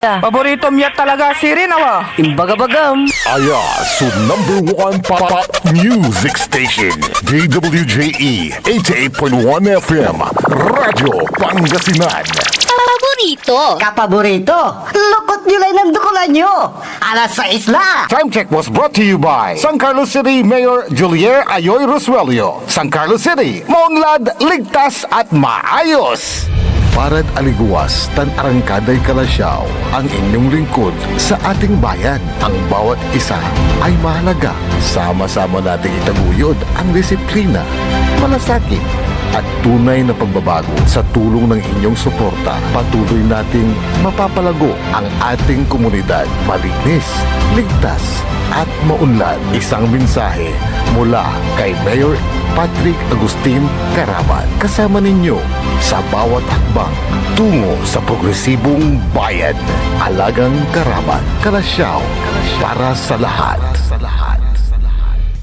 Paborito niya talaga si Rinawa. Imbagabagam. Aya sa number 1 pop music station, DWJE 88.1 FM, Radyo Pangasinan. Paborito. Kapaborito. Lukot nyo lang ng dukulan nyo. Alas 6 na. Time check was brought to you by San Carlos City Mayor Julier Ayoy Rosuelio. San Carlos City, maunlad, ligtas at maayos. Parad aliguas, tan arangkaday kalasyaw, ang inyong lingkod sa ating bayan. Ang bawat isa ay mahalaga. Sama-sama nating itaguyod ang disiplina, malasakit, at tunay na pagbabago. Sa tulong ng inyong suporta, patuloy nating mapapalago ang ating komunidad. Malinis, ligtas, at maunlad. Isang mensahe mula kay Mayor Patrick Agustin Caraman. Kasama ninyo sa bawat hakbang tungo sa progresibong bayan. Alagang Caraman, Kalasyaw, para sa lahat.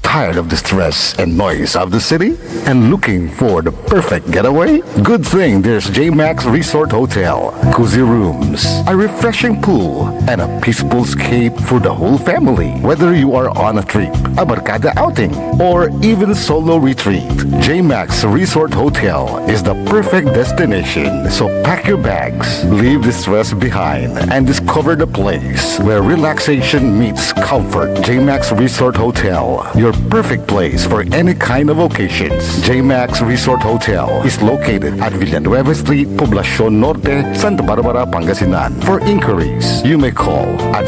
Tired of the stress and noise of the city and looking for the perfect getaway? Good thing there's JMax Resort Hotel. Cozy rooms, a refreshing pool, and a peaceful escape for the whole family. Whether you are on a trip, a barkada outing, or even solo retreat, JMax Resort Hotel is the perfect destination. So pack your bags, leave the stress behind, and discover the place where relaxation meets comfort. JMax Resort Hotel, your perfect place for any kind of occasions. JMax Resort Hotel is located at Villanueva Street, Poblacion Norte, Santa Barbara, Pangasinan. For inquiries, you may call at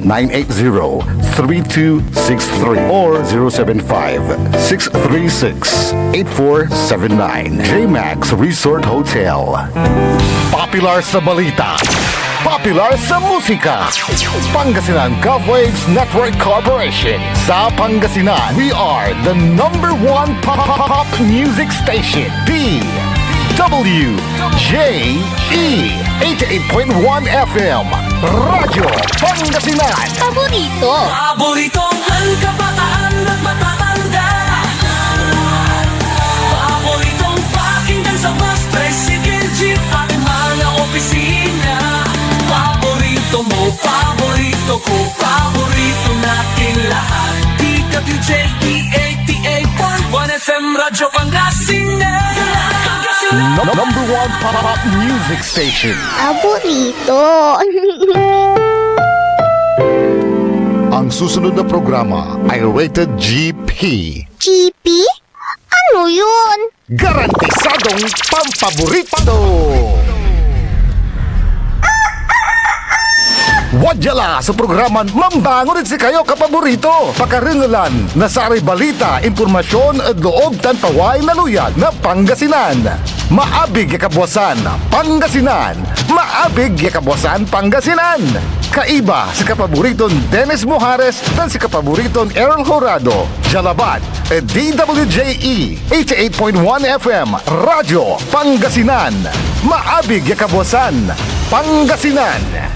0947-980-3263 or 075-636-8479. JMax Resort Hotel. Popular sa balita, popular sa musika. Pangasinan Govwaves Network Corporation. Sa Pangasinan, we are the number 1 pop music station. DWJE 88.1 FM, Radyo Pangasinan. Paborito. Paboritong ang kabataan at matatanda. Paboritong pakinggan sa bus, tricycle, jeep at mga opisina. Paborito mo, paborito ko, paborito natin lahat. DWJE 88.1 FM, Radyo Pangasinan. Number 1 pop music station. Paborito. Ang susunod na programa ay rated GP. GP? Ano yun? Garantisadong pampaborito! Wadyala sa programan Mambangon si kayo kapaborito. Pakaringalan na saray balita, impormasyon at loob tantaway na luyag na Pangasinan. Maabig yakabwasan Pangasinan. Maabig yakabwasan Pangasinan. Kaiba si kapaboriton Dennis Mojares dan si kapaboriton Errol Horado. Jalabat at DWJE 88.1 FM Radyo Pangasinan. Maabig yakabwasan Pangasinan.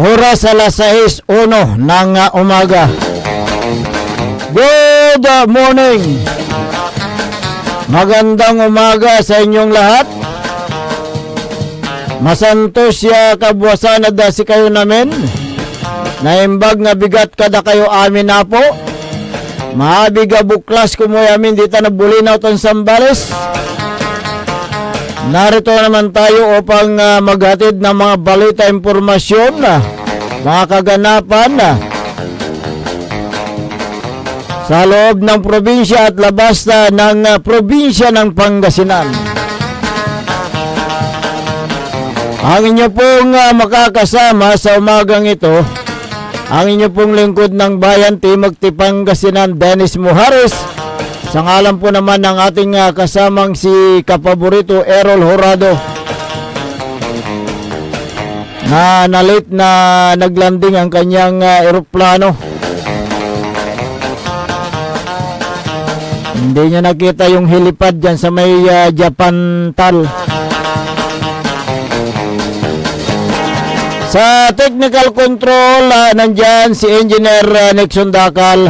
Oras alas 6:01 ng umaga. Good morning. Magandang umaga sa inyong lahat. Masantos ya kabwasan na dasi kayo namin. Naimbag nga bigat kada kayo amin na po. Maabiga buklas kumoy amin dito na bulinaw ton Sambales. Narito naman tayo upang maghatid ng mga balita, impormasyon, mga kaganapan sa loob ng probinsya at labas ng probinsya ng Pangasinan. Ang inyo pong makakasama sa umagang ito, ang inyo pong lingkod ng bayan, Timog Pangasinan, Dennis Mojares. Sa ngalan po naman ng ating kasamang si kapaborito Errol Horado na late na naglanding ang kanyang eroplano. Hindi niya nakita yung helipad dyan sa may Japan Tal. Sa technical control, nandyan si Engineer Nixon Dakal.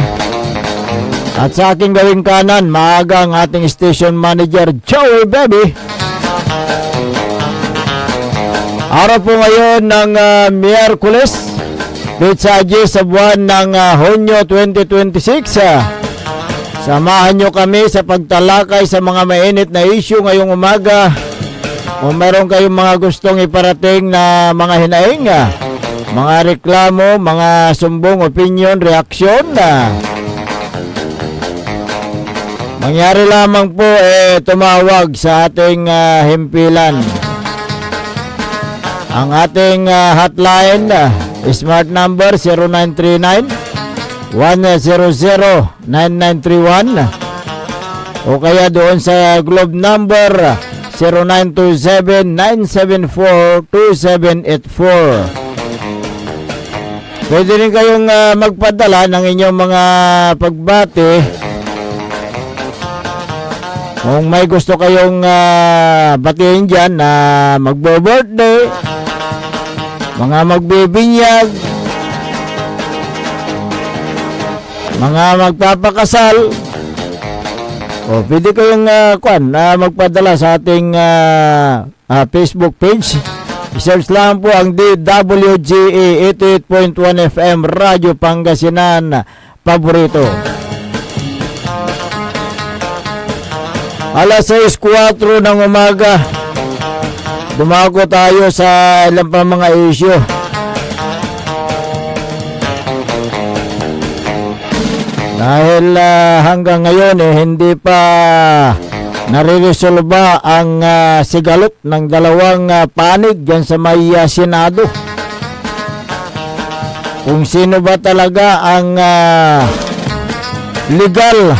At sa aking gawing kanan, maaga ang ating station manager, Joey Baby. Araw po ngayon ng Miyerkules, Pitsaji sa buwan ng Hunyo 2026. Samahan nyo kami sa pagtalakay sa mga mainit na issue ngayong umaga. Kung meron kayong mga gustong iparating na mga hinaing, mga reklamo, mga sumbong, opinion, reaksyon, mangyari lamang po tumawag sa ating himpilan. Ang ating hotline, smart number 0939-100-9931 o kaya doon sa globe number 0927-974-2784. Pwede rin kayong magpadala ng inyong mga pagbati. Kung may gusto kayong batiin dyan na magbo-birthday, mga magbibinyag, mga magpapakasal, o pwede kayong magpadala sa ating Facebook page. I-search lang po ang DWGE 88.1 FM Radyo Pangasinan Paborito. Alas 6:04 ng umaga, dumako tayo sa ilang pa mga issue. Dahil hanggang ngayon hindi pa nare-resolba ang sigalot ng dalawang panig dyan sa may Senado. Kung sino ba talaga ang legal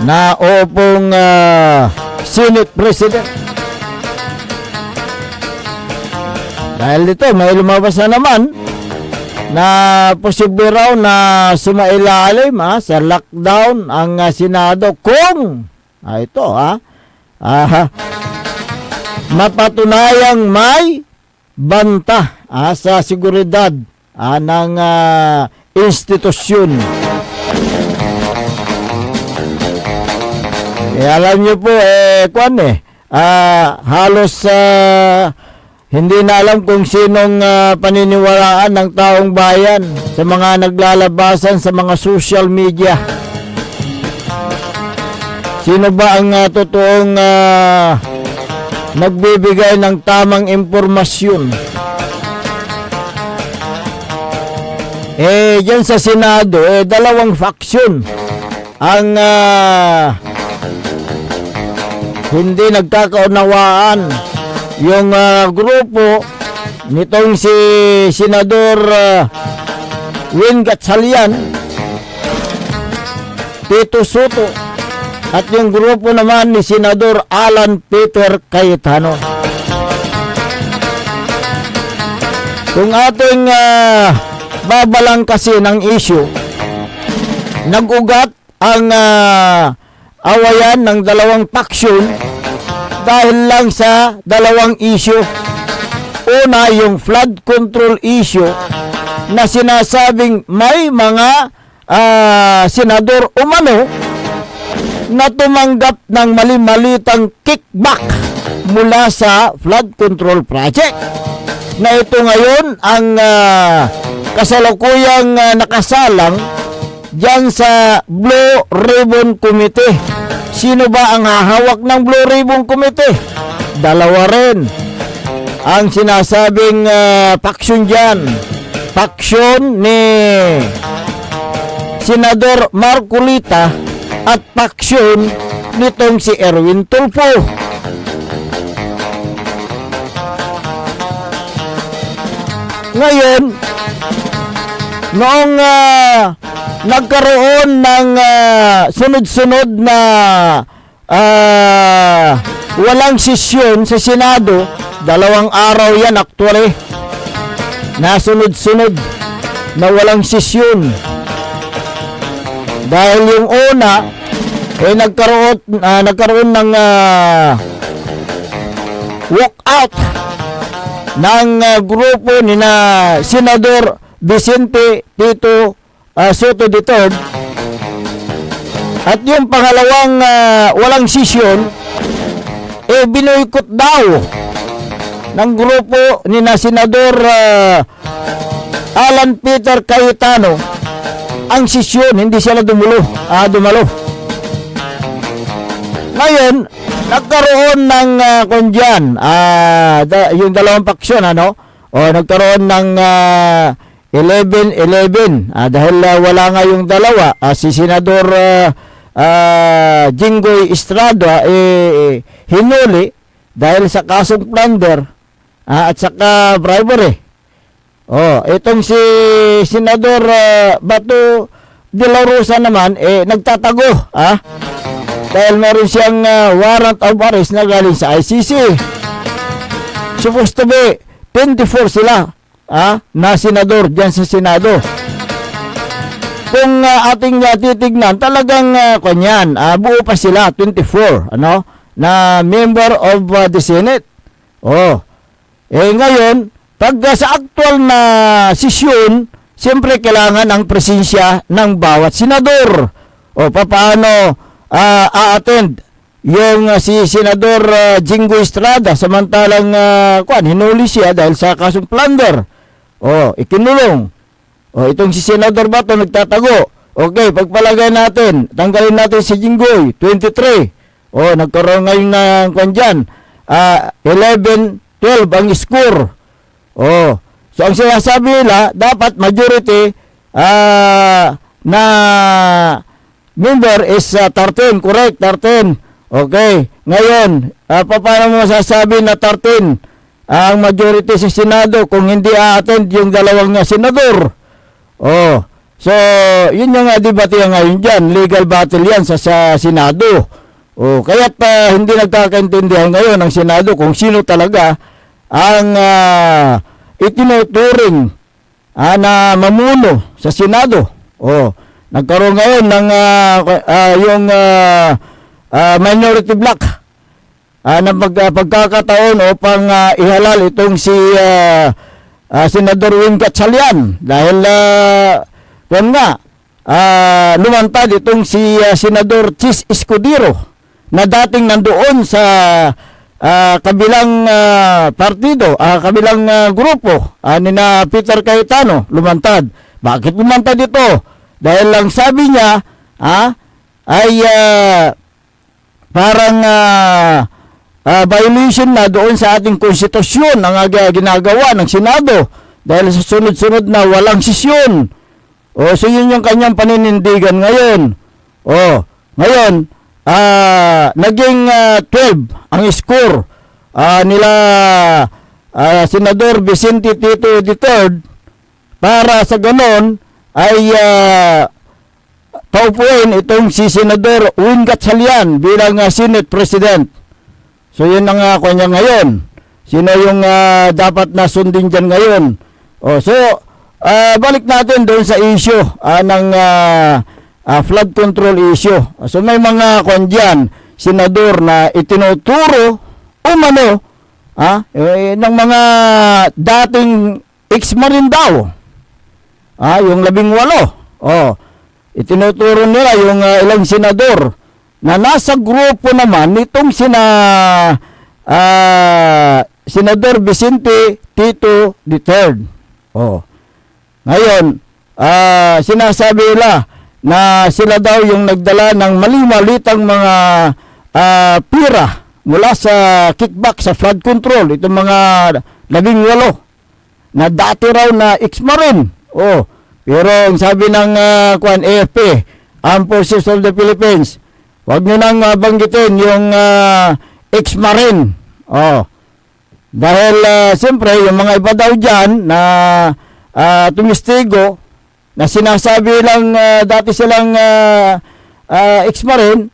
na upong Senate President. Dahil dito may lumabas na naman na posible raw na sumailalim sa lockdown ang Senado kung mapatunayang may banta sa seguridad ng institusyon. Alam nyo po, halos hindi na alam kung sinong paniniwalaan ng taong bayan sa mga naglalabasan sa mga social media. Sino ba ang totoong nagbibigay ng tamang impormasyon? Dyan sa Senado, dalawang faksyon ang hindi nagkakaunawaan. Yung grupo nitong si Senador Win Gatchalian, Tito Soto, at yung grupo naman ni Senador Alan Peter Cayetano. Kung ating babalang kasi ng issue, nag-ugat ang awayan ng dalawang faksyon dahil lang sa dalawang issue. Una, yung flood control issue na sinasabing may mga senador umano na tumanggap ng mali-malitang kickback mula sa flood control project. Na ito ngayon ang kasalukuyang nakasalang dyan sa Blue Ribbon Committee. Sino ba ang hahawak ng Blue Ribbon Committee? Dalawa rin ang sinasabing faksyon dyan. Faksyon ni Senador Marcolita at faksyon nitong si Erwin Tulfo. Ngayon, noong nagkaroon ng sunod-sunod na walang sesyon sa Senado, 2 araw yan actually, na sunod-sunod na walang sesyon. Dahil yung una nagkaroon ng walkout ng grupo ni na Senador Vicente Tito Soto III, at yung pangalawang walang sesyon binoykot daw ng grupo ni na Senador Alan Peter Cayetano ang sesyon, hindi sila dumalo. Ngayon, nagkaroon ng yung dalawang paksyon, nagkaroon ng 11-11 dahil wala nga yung dalawa. Si Senador Jinggoy Estrada hinuli dahil sa kasong plunder at saka bribery. Itong si Senador Bato de la Rosa naman nagtatago dahil meron siyang warrant of arrest na galing sa ICC. Supposed to be 24 sila na senador diyan sa Senado. Kung ating titignan, talagang kanyan, buo pa sila 24 na member of the Senate. Ngayon, pag sa actual na sesyon, siyempre kailangan ang presensya ng bawat senador. Paano a-attend yung si Senador Jinggoy Estrada samantalang hinuli siya dahil sa kasong plunder. Ikinulong. Itong si Senador Bato nagtatago. Okay, pagpalagay natin, tanggalin natin si Jinggoy, 23. Nagkaroon ngayon ng dyan, 11-12 ang score. So ang sinasabi nila, dapat majority na member is 13, correct, 13. Okay, ngayon, paano mo masasabi na 13 ang majority sa Senado kung hindi a-attend yung dalawang senador? So, yun yung debate ngayon dyan. Legal battle yan sa Senado. Kaya't hindi nagkakaintindihan ngayon ng Senado kung sino talaga ang itinuturing na mamuno sa Senado. Nagkaroon ngayon ng yung minority bloc na pagkakataon upang ihalal itong si Senador Win Gatchalian dahil lumantad itong si Senador Chis Escudero na dating nandoon sa kabilang partido, kabilang grupo ni na Peter Cayetano, lumantad. Bakit lumantad ito? Dahil lang sabi niya ay parang violation na doon sa ating konstitusyon ang ginagawa ng Senado dahil sa sunod-sunod na walang sesyon. So yun yung kanyang paninindigan ngayon. Ngayon, naging 12 ang score nila Senador Vicente Tito III para sa ganon ay paupuin itong si Senador Win Gatchalian bilang Senate President. So yun ang kanya ngayon. Sino yung dapat na sundin dyan ngayon? So balik natin doon sa issue ng flood control issue. So may mga dyan, senador na itinuturo umano ng mga dating ex-marine daw. Yung 18. Itinuturo nila yung ilang senador na nasa grupo naman nitong Senador Vicente Tito III. Ngayon, sinasabi nila na sila daw yung nagdala ng mali-malitang mga pira mula sa kickback sa flood control. Itong mga 18 na dati raw na ex-marine. Pero ang sabi ng AFP, Armed Forces of the Philippines, wag nyo nang banggitin yung ex-marine. Dahil siyempre yung mga iba daw dyan na tumistigo na sinasabi lang dati silang ex-marine,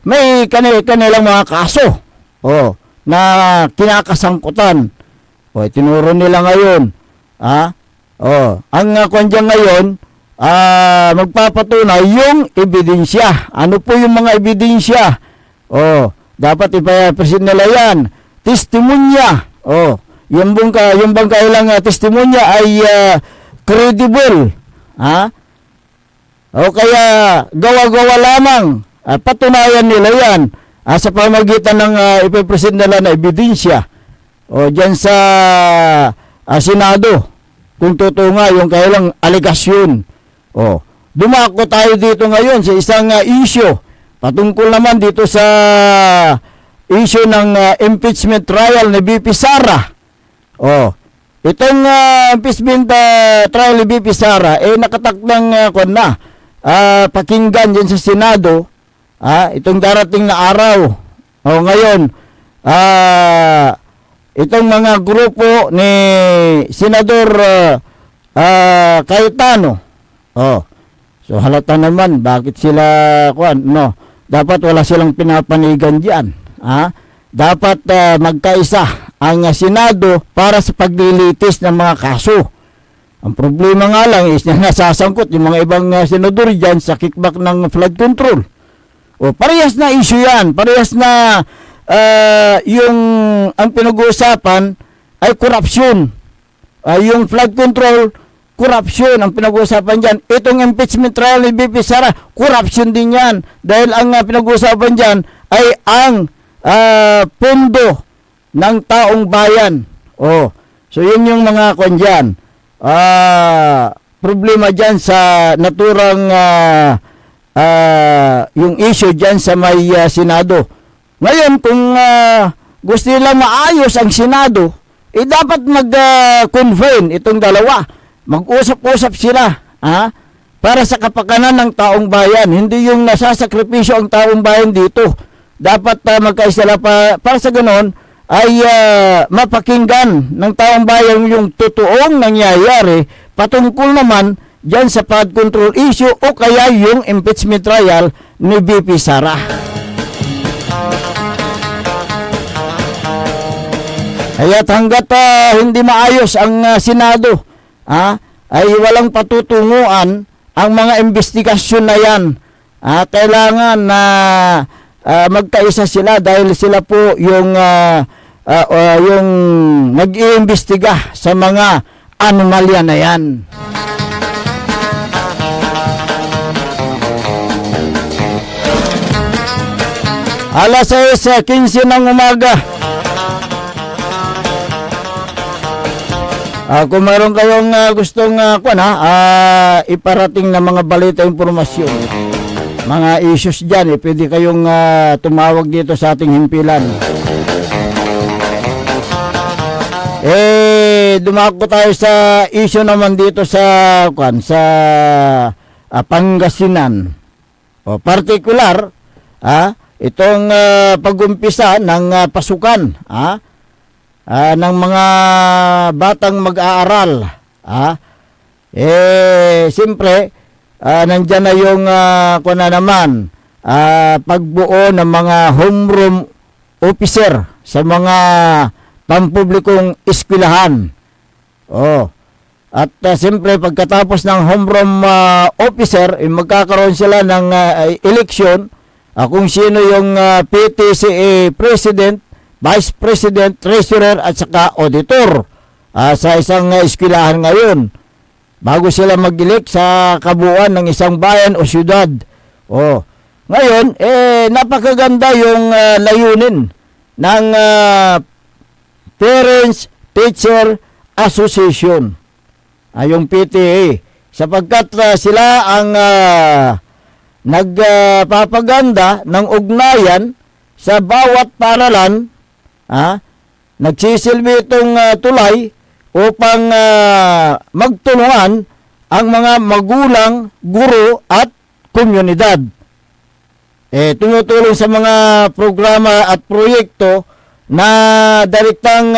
may kanilang mga kaso na kinakasangkutan. Tinuro nila ngayon. Ang kanya ngayon, magpapatunay yung ebidensya. Ano po yung mga ebidensya? Dapat ipapresent nila yan. Testimonya. Yung bang kailang testimonya ay credible. O kaya gawa-gawa lamang. Patunayan nila yan. sa pamagitan ng ipipresent nila na ebidensya o dyan sa Senado kung totoo nga yung kailang aligasyon. O, dumako tayo dito ngayon sa isang issue patungkol naman dito sa issue ng impeachment trial ni VP Sara. O, itong impeachment trial ni VP Sara nakatakdang pakinggan dyan sa Senado itong darating na araw. O ngayon, itong mga grupo ni Senador Cayetano. So halata naman bakit sila dapat wala silang pinapanigan diyan. Dapat magkaisa ang Senado para sa paglilitis ng mga kaso. Ang problema nga lang is na nasasangkot yung mga ibang senador diyan sa kickback ng flood control. Parehas na issue yan. Parehas na ang pinag-uusapan ay korupsyon. Yung flood control, korupsyon ang pinag-uusapan dyan. Itong impeachment trial ni VP Sara, korupsyon din yan. Dahil ang pinag-uusapan dyan ay ang pondo ng taong bayan. So yun yung mga dyan. Problema dyan sa naturang yung issue dyan sa may Senado. Ngayon, kung gusto nila maayos ang Senado, dapat mag-convene itong dalawa. Mag-usap-usap sila para sa kapakanan ng taong bayan. Hindi yung nasasakripisyo ang taong bayan dito. Dapat magkaisala para sa ganon ay mapakinggan ng taong bayan yung totoong nangyayari patungkol naman dyan sa flood control issue o kaya yung impeachment trial ni VP Sara. Kaya't hanggat hindi maayos ang Senado, ay walang patutunguan ang mga investigasyon na yan. Kailangan na magkaisa sila dahil sila po yung nag-iimbestiga sa mga anomalya na yan. Alas 6:15 ng umaga. Kung mayroon kayong gustong iparating na mga balita, impormasyon, mga issues dyan, pwede kayong tumawag dito sa ating himpilan. Dumako tayo sa issue naman dito sa Pangasinan. Partikular, itong pag-umpisa ng pasukan, ng mga batang mag-aaral. Siyempre, nandyan na yung pagbuo ng mga homeroom officer sa mga pampublikong eskwelahan. At siyempre, pagkatapos ng homeroom officer, magkakaroon sila ng eleksyon kung sino yung PTCA President, Vice President, Treasurer at saka Auditor sa isang eskwelahan ngayon bago sila mag-elect sa kabuuan ng isang bayan o syudad. Ngayon, napakaganda yung layunin ng Parents Teacher Association, yung PTA, sapagkat sila ang nagpapaganda ng ugnayan sa bawat paaralan. Nagsisilbi itong tulay upang magtulungan ang mga magulang, guro at komunidad. Tumutulong sa mga programa at proyekto na direktang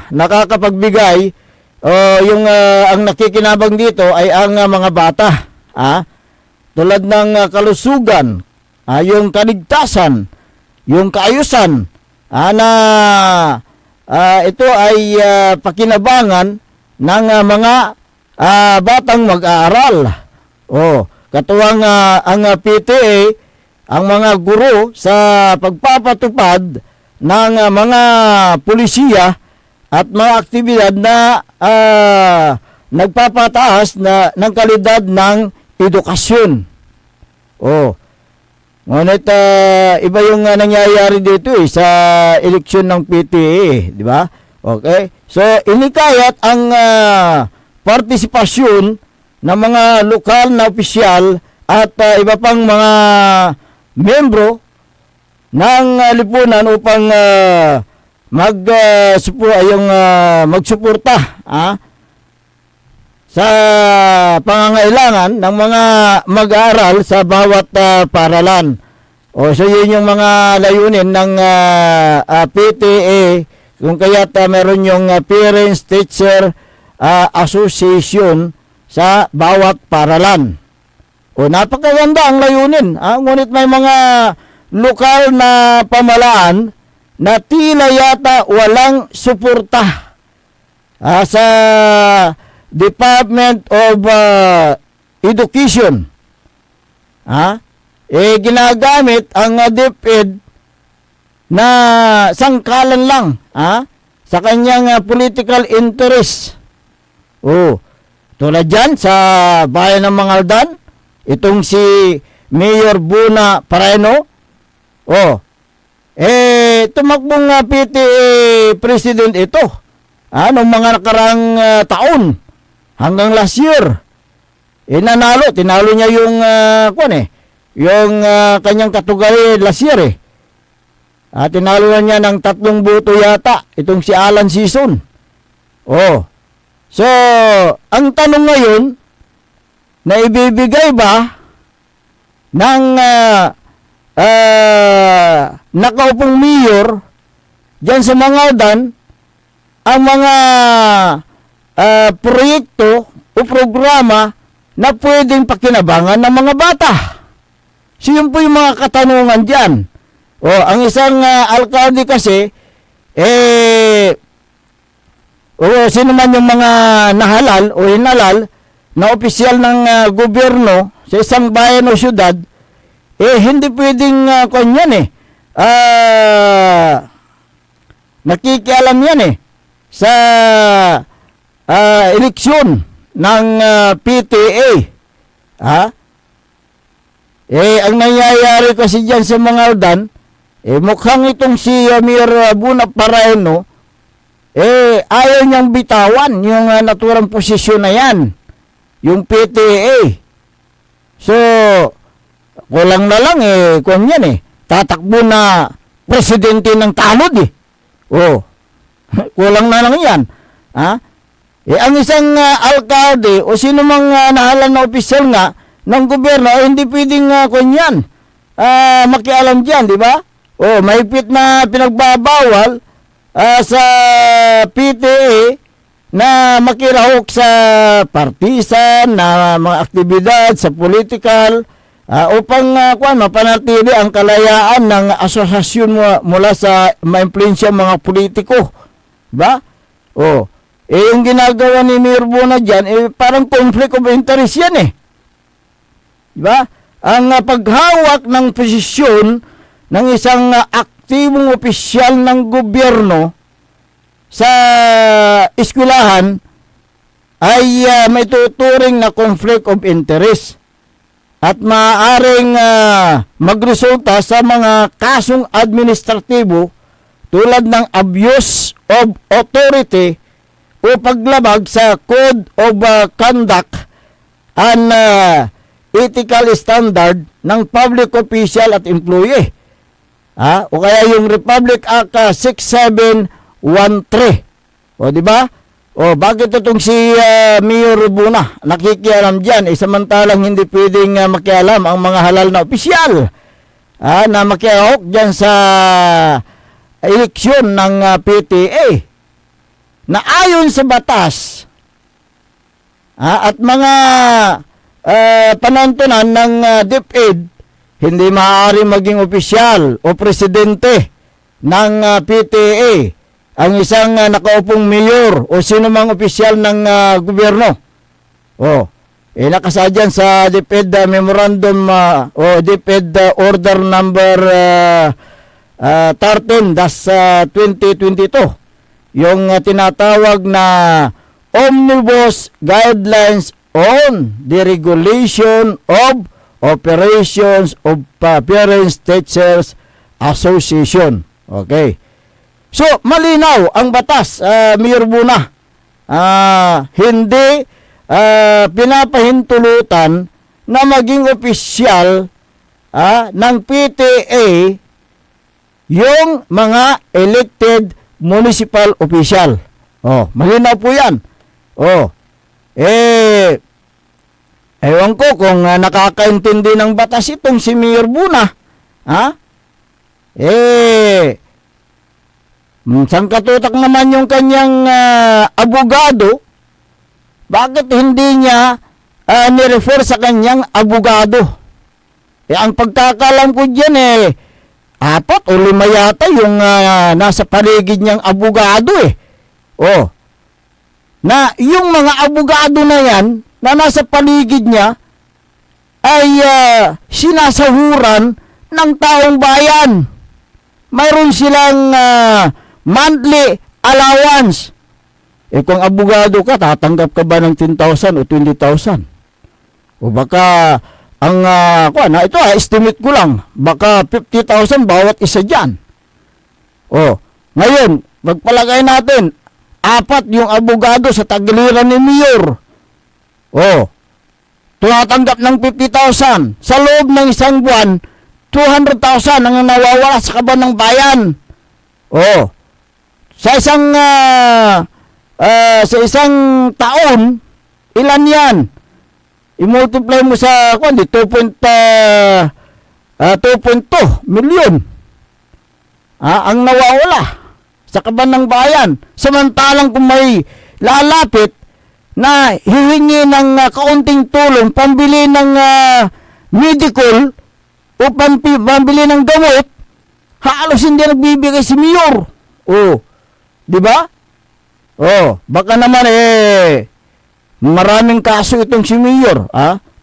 nakakapagbigay ang nakikinabang dito ay ang mga bata. Tulad ng kalusugan, yung kaligtasan, yung kaayusan, ito ay pakinabangan ng mga batang mag-aaral. Katuwang ang PTA, ang mga guro sa pagpapatupad ng mga pulisiya at mga aktibidad na nagpapataas ng kalidad ng edukasyon. Ngunit iba yung nangyayari dito sa eleksyon ng PTA, di ba? Okay? So, inikayat ang partisipasyon ng mga lokal na opisyal at iba pang mga membro ng lipunan upang magsuporta sa pangangailangan ng mga mag-aaral sa bawat paralan. So yun yung mga layunin ng PTA, kung kaya't meron yung Parents Teacher Association sa bawat paralan. Napakaganda ang layunin. Ngunit may mga lokal na pamalaan na tila yata walang suporta sa Department of Education. Ginagamit ang DepEd na sangkalan lang sa kanyang political interest. Tulad dyan sa bayan ng Mangaldan, itong si Mayor Buna Pareno, tumakbong PTA president ito noong mga nakarang taon hanggang last year. Tinalo niya yung yung kanyang katugali last year tinalo na niya ng 3 boto yata itong si Alan Sison. So ang tanong ngayon, na ibibigay ba ng nakaupong mayor dyan sa Mangaldan ang mga proyekto o programa na pwedeng pakinabangan ng mga bata? So yun po yung mga katanungan dyan. Ang isang alkalde kasi, sino man yung mga nahalal o hinalal na opisyal ng gobyerno sa isang bayan o syudad, hindi pwedeng nakikialam yan sa eleksyon ng PTA. Ang nangyayari kasi dyan sa Mangaldan, mukhang itong si Mayor Buna Pareno, ayaw niyang bitawan yung naturang posisyon na yan, yung PTA. So, kulang na lang tatakbo na presidente ng tanod kulang na lang yan. Ang isang alkalde o sino mang nahalan na opisyal nga ng gobyerno hindi pwedeng makialam dyan, di ba? Mahigpit na pinagbabawal sa PTA na makirahok sa partisan na mga aktibidad sa political upang mapanatili ang kalayaan ng asosasyon mula sa maimpluwensya mga politiko. Ba? Yung ginagawa ni Mayor Buna dyan, parang conflict of interest yan Diba? Ang paghawak ng posisyon ng isang aktibong opisyal ng gobyerno sa eskwelahan ay may tuturing na conflict of interest at maaaring magresulta sa mga kasong administratibo tulad ng abuse of authority o paglabag sa Code of Conduct and ethical standard ng public official at employee. O kaya yung Republic Act 6713. Di ba? Bakit itong si Mayor Buna nakikialam dyan? Samantalang hindi pwedeng makialam ang mga halal na opisyal na makiahok dyan sa eleksyon ng PTA na ayon sa batas at mga panantunan ng DepEd, hindi maaari maging opisyal o presidente ng PTA ang isang nakaupong mayor o sino mang opisyal ng gobyerno. Nakasadyan sa DepEd Memorandum o DepEd Order number 13-2022, yung tinatawag na Omnibus Guidelines on the Regulation of Operations of Parents Teachers Association. Okay. So, malinaw ang batas, Mayor Buna. Hindi pinapahintulutan na maging opisyal ng PTA yung mga elected municipal official. Oh, malinaw po yan. Oh, ewan ko kung nakakaintindi ng batas itong si Mayor Buna. Sangkatutak naman yung kanyang abogado. Bakit hindi niya nirefer sa kanyang abogado? Ang pagkakalam ko dyan 4 o 5 yata yung nasa paligid niyang abogado Oh. Na yung mga abogado na yan na nasa paligid niya ay sinasahuran ng taong bayan. Mayroon silang monthly allowance. Kung abogado ka, tatanggap ka ba ng 10,000 o 20,000? O baka ang ito estimate ko lang, baka 50,000 bawat isa dyan. Ngayon, magpalagay natin, 4 yung abogado sa tagiliran ni Mayor. Tumatanggap ng 50,000. Sa loob ng isang buwan, 200,000 ang nawawala sa kaban ng bayan. Sa isang taon, ilan yan? I-multiply mo sa 2.2 million. Ang nawawala sa kaban ng bayan. Samantalang kung may lalapit na hihingi ng kaunting tulong, pambili ng medical o pambili ng gamot, halos hindi nagbibigay si Mayor. Di ba? Baka naman maraming kaso itong si Mayor,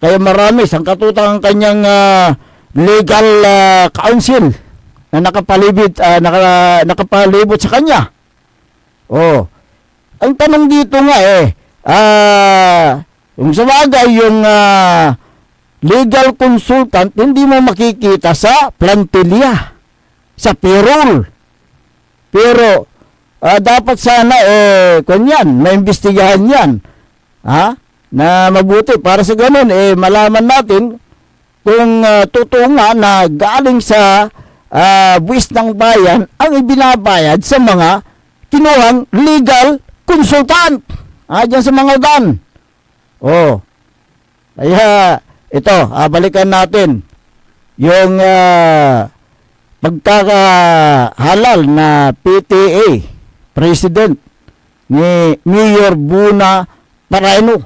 kaya marami sangkatutak ang kanyang legal counsel na nakapalibot sa kanya. Ang tanong dito nga yung sa bagay yung legal consultant hindi mo makikita sa plantilla, sa payroll. Pero dapat sana kunyan, maimbestigahan yan. Na mabuti para sa ganun malaman natin kung totoo nga na galing sa buwis ng bayan ang ibinabayad sa mga kinuhang legal consultant dyan sa mga dan. Kaya ito, balikan natin yung pagkakahalal na PTA President ni Mayor Buna Pareno.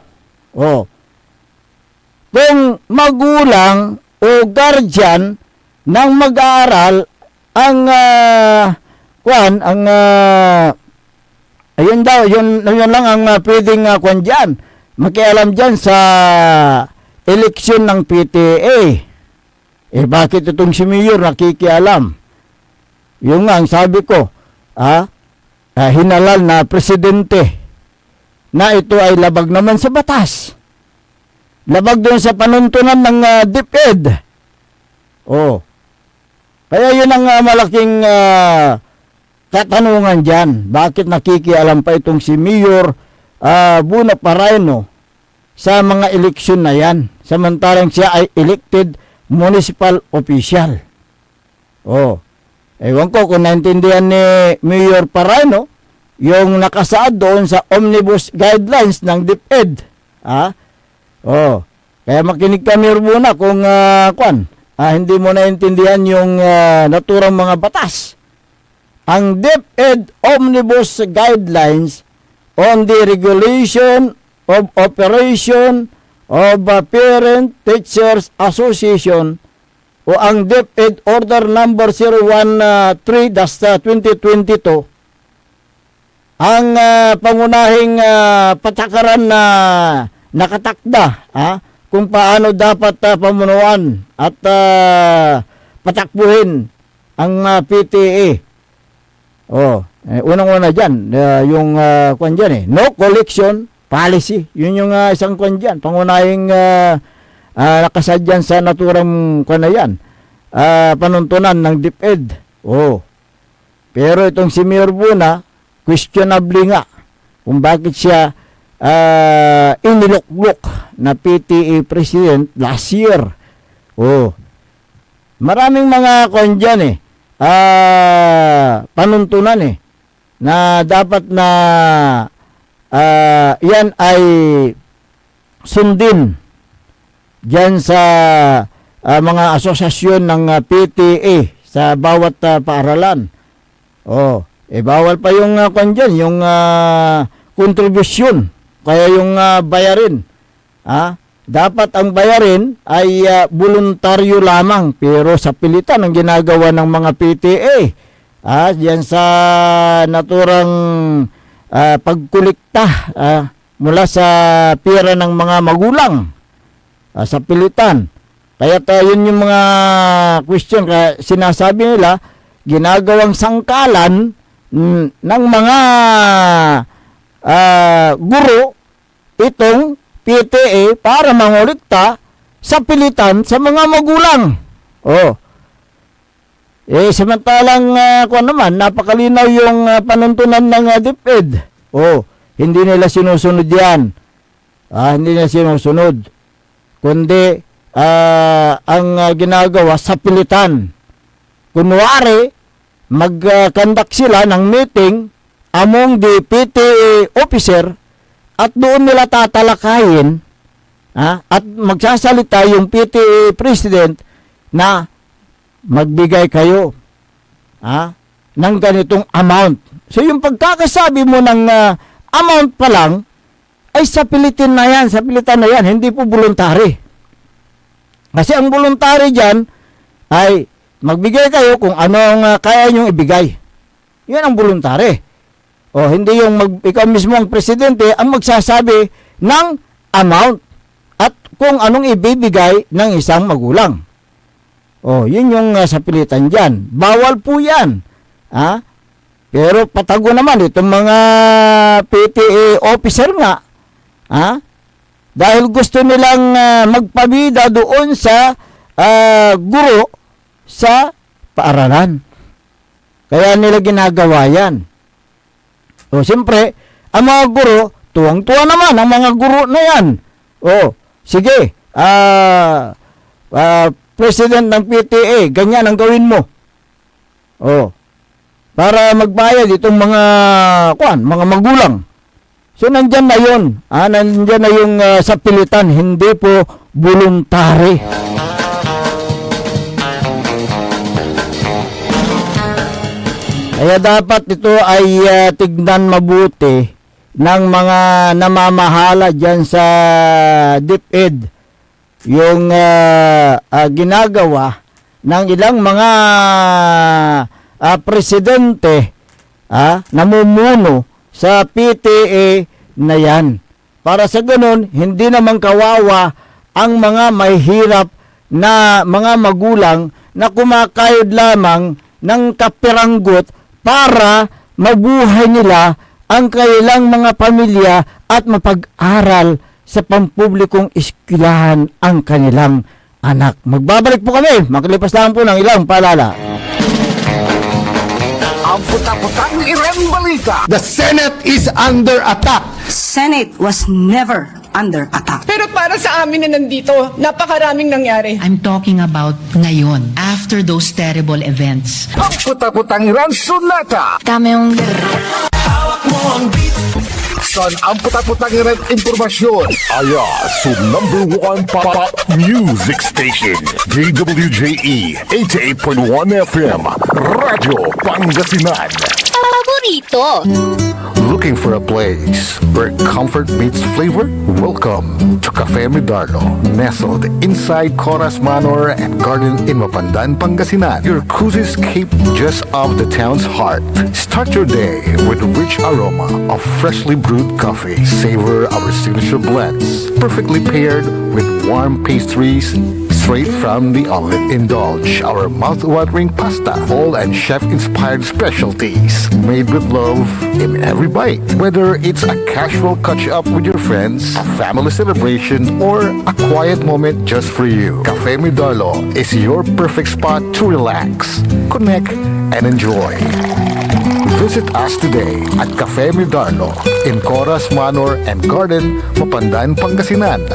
Kung magulang o guardian ng mag-aaral ang ayun daw, yun lang ang pwedeng diyan. Makialam diyan sa eleksyon ng PTA. Bakit itong si Mayor nakikialam? Yung nga ang sabi ko, hinalal na presidente na ito ay labag naman sa batas. Labag doon sa panuntunan ng DepEd. Kaya yun ang malaking katanungan dyan. Bakit nakikialam pa itong si Mayor Buna Pareno sa mga eleksyon na yan? Samantalang siya ay elected municipal official. Ewan ko kung naintindihan ni Mayor Pareno yung nakasaad doon sa omnibus guidelines ng DepEd. Kaya makinig ka, Mayor Buna, kung hindi mo naintindihan yung naturang mga batas. Ang DepEd Omnibus Guidelines on the Regulation of Operation of Parent Teachers Association o ang DepEd Order Number 013-2022 ang pangunahing patakaran na nakatakda kung paano dapat pamunuan at patakbuhin ang PTA. Unang-una dyan, yung kwan dyan no collection policy. Yun yung isang kwan dyan, pangunahing nakasadyan sa naturang yan, panuntunan ng DepEd. Oh. Pero itong si Mayor Buna, questionably nga kung bakit siya iniluklok na PTA president last year. Oh. Maraming mga dyan panuntunan na dapat na yan ay sundin dyan sa mga asosasyon ng PTA sa bawat paaralan. Oh, bawal pa yung dyan, yung kontribusyon, kaya yung bayarin. Dapat ang bayarin ay voluntaryo lamang, pero sa pilitan ang ginagawa ng mga PTA. Diyan sa naturang pagkulikta mula sa pera ng mga magulang sa pilitan. Kaya yun yung mga question, sinasabi nila, ginagawang sangkalan ng mga guro itong PTA para mangulikta sa pilitan sa mga magulang. Oh. Samantalang naman, napakalinaw yung panuntunan ng DepEd. Oh, hindi nila sinusunod yan. Hindi nila sinusunod. Kundi, ang ginagawa sa pilitan. Kunwari, mag-conduct sila ng meeting among the PTA officer at doon nila tatalakayin at magsasalita yung PTA president na magbigay kayo ng ganitong amount. So yung pagkakasabi mo ng amount pa lang ay sa pilitan na yan, hindi po voluntary. Kasi ang voluntary dyan ay magbigay kayo kung anong kaya nyong ibigay. Yan ang voluntary. O hindi yung ikaw mismo ang presidente ang magsasabi ng amount at kung anong ibibigay ng isang magulang. O yun yung sa pilitan dyan. Bawal po yan. Pero patago naman itong mga PTA officer nga. Dahil gusto nilang magpabida doon sa guro sa paaralan. Kaya nila ginagawa yan. O siyempre, ang mga guro, tuwang-tuwa naman ang mga guro na yan. O, sige, president ng PTA, ganyan ang gawin mo. O, para magbayad itong mga magulang. So, nandyan na yun. Nandyan na yung sa pilitan, hindi po voluntary. Kaya dapat ito ay tignan mabuti ng mga namamahala dyan sa DepEd. Yung ginagawa ng ilang mga presidente namumuno sa PTA na yan. Para sa ganun, hindi naman kawawa ang mga mahihirap na mga magulang na kumakayod lamang ng kapiranggot para mabuhay nila ang kanilang mga pamilya at mapag-aral sa pampublikong eskwelahan ang kanilang anak. Magbabalik po kami, makalipas lang po ng ilang paalala. Ang puta-putang balita. The Senate is under attack. Senate was never under attack. Pero para sa amin na nandito, napakaraming nangyari. I'm talking about ngayon, after those terrible events. Ang puta-putang sunata. Tama yung... Hawak mo ang beat. San ang puta-putang impormasyon. Ayaw number 1 pop music station. DWJE 88.1 FM. Radyo Pangasinan. Paborito. Looking for a place where comfort meets flavor? Welcome to Cafe Medardo, nestled inside Coras Manor and Garden in Mapandan, Pangasinan. Your cozy escape just off the town's heart. Start your day with a rich aroma of freshly brewed coffee. Savor our signature blends, perfectly paired with warm pastries, straight from the oven. Indulge our mouth-watering pasta, all and chef-inspired specialties, made with love in every bite. Whether it's a casual catch-up with your friends, a family celebration, or a quiet moment just for you, Cafe Midarlo is your perfect spot to relax, connect, and enjoy. Visit us today at Cafe Midarlo in Coras Manor and Garden, Mapandan, Pangasinan,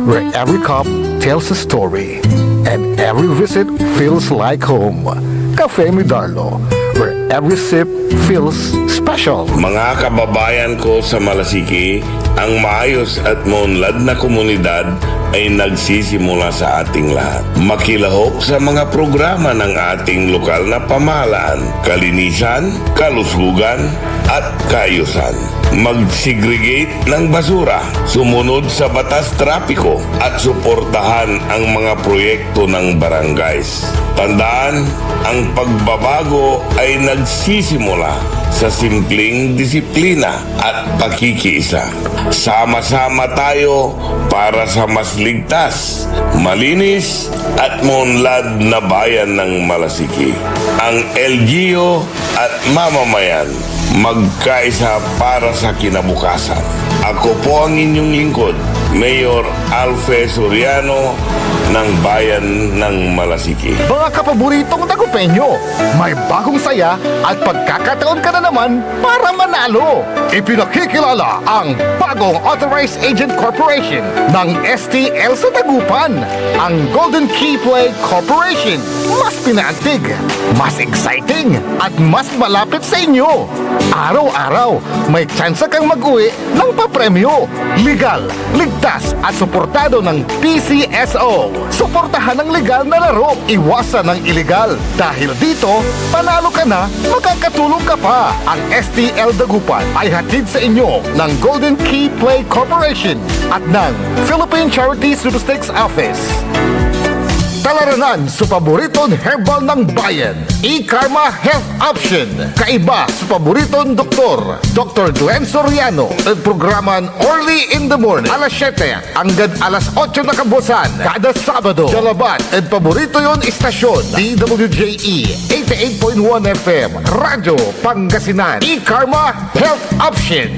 where every cup tells a story and every visit feels like home. Cafe Midarlo, where every sip feels special. Mga kababayan ko sa Malasiki, ang maayos at maunlad na komunidad ay nagsisimula sa ating lahat. Makilahok sa mga programa ng ating lokal na pamahalaan, kalinisan, kalusugan, at kaayusan. Mag-segregate ng basura, sumunod sa batas trapiko, at suportahan ang mga proyekto ng barangays. Tandaan, ang pagbabago ay nagsisimula sa simpleng disiplina at pakikiisa. Sama-sama tayo para sa mas ligtas, malinis at maunlad na bayan ng Malasiki. Ang LGU at mamamayan magkaisa para sa kinabukasan. Ako po ang inyong lingkod, Mayor Alfe Soriano ng Bayan ng Malasiki. Mga kapaboritong tagupenyo, may bagong saya at pagkakataon ka na naman para manalo. Ipinakikilala ang bagong Authorized Agent Corporation ng STL sa Dagupan, ang Golden Key Play Corporation. Mas pinaantig, mas exciting, at mas malapit sa inyo. Araw-araw, may tsansa kang mag-uwi ng papremyo. Legal, ligtas at suportado ng PCSO. Suportahan ang legal na laro, iwasan ang illegal. Dahil dito, panalo ka na, makakatulong ka pa. Ang STL Dagupan ay hatid sa inyo ng Golden Key Play Corporation at ng Philippine Charity Sweepstakes Office. Talaranan sa paboritong herbal ng bayan, E-Karma Health Option. Kaiba sa paboritong doktor, Dr. Glenn Soriano. At programan Early in the Morning, alas 7 hanggang alas 8 na kabusan. Kada Sabado, Jalabat. At paborito yon istasyon, DWJE 88.1 FM, Radyo Pangasinan. E-Karma Health Option.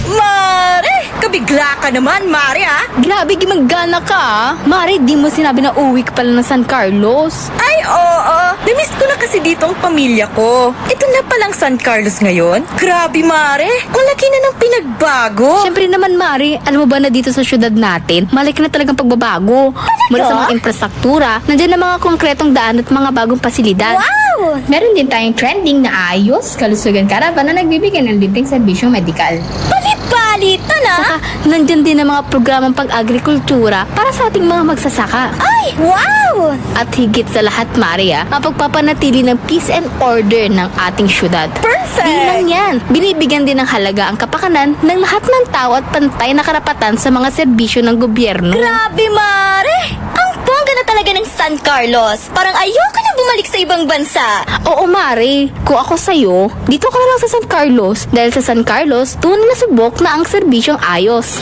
Mare! Kabigla ka naman, Mare, ha? Grabe, gimagana ka, ah. Mare, di mo sinabi na uwi ka pala ng San Carlos. Ay, oo. Namiss ko na kasi dito ang pamilya ko. Ito na palang San Carlos ngayon. Grabe, Mare. Ang laki na ng pinagbago. Siyempre naman, Mare, alam mo ba na dito sa syudad natin, malaki na talagang pagbabago. Mula sa mga infrastruktura, nandiyan na mga konkretong daan at mga bagong pasilidad. Wow! Meron din tayong trending na ayos, kalusugan karavan na nagbibigay ng libreng serbisyong medikal. Palit-palita na! Saka, nandyan din ang mga programang pang-agrikultura para sa ating mga magsasaka. Ay, wow! At higit sa lahat, Maria, ang pagpapanatili ng peace and order ng ating syudad. Perfect! Di lang yan, binibigyan din ng halaga ang kapakanan ng lahat ng tao at pantay na karapatan sa mga serbisyo ng gobyerno. Grabe, Mare! Ang bongga na talaga ng San Carlos. Parang ayoko na bumalik sa ibang bansa. Oo, Mare. Kung ako sa'yo, dito ka na lang sa San Carlos. Dahil sa San Carlos, tunay na subok na ang serbisyong ayos.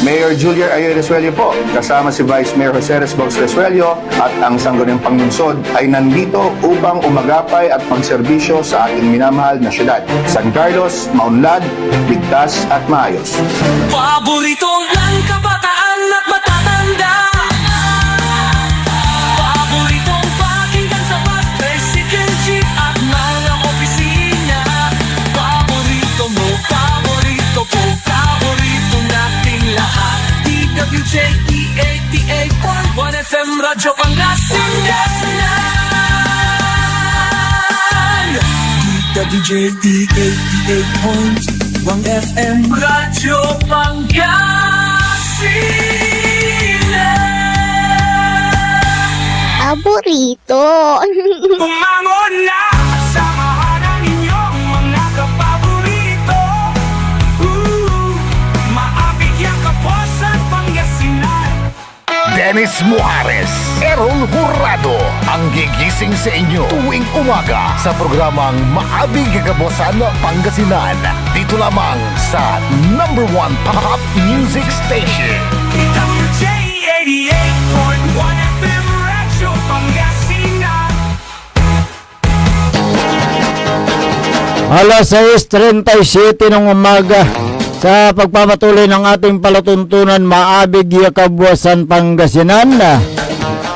Mayor Julia Ayoy Resuello po, kasama si Vice Mayor Jose Resbox Resuello at ang Sangguniang Panglungsod ay nandito upang umagapay at magserbisyo sa ating minamahal na syudad. San Carlos, maunlad, ligtas at maayos. Paboritong ang kabataan at matatanda. Paboritong pakinggan sa bus, tricycle, jeep at mga opisina. Paborito mo, paborito ko, paborito nating lahat. DWJE 88.1 FM Radyo Pangasinan. DWJE 88.1 FM Radyo Pangasinan. Paborito. Bumangon na! Samahan ang inyong mga kapaborito. Maabigyan ka po sa Pangasinan. Dennis Muhares, Errol Hurado, ang gigising sa inyo tuwing umaga sa programang Maabig Kagabosan Pangasinan. Dito lamang sa #1 Pop Music Station. DWJ 88.1 FM Alas 6:37 ng umaga sa pagpapatuloy ng ating palatuntunan Maabig, Kabuasan, Pangasinan.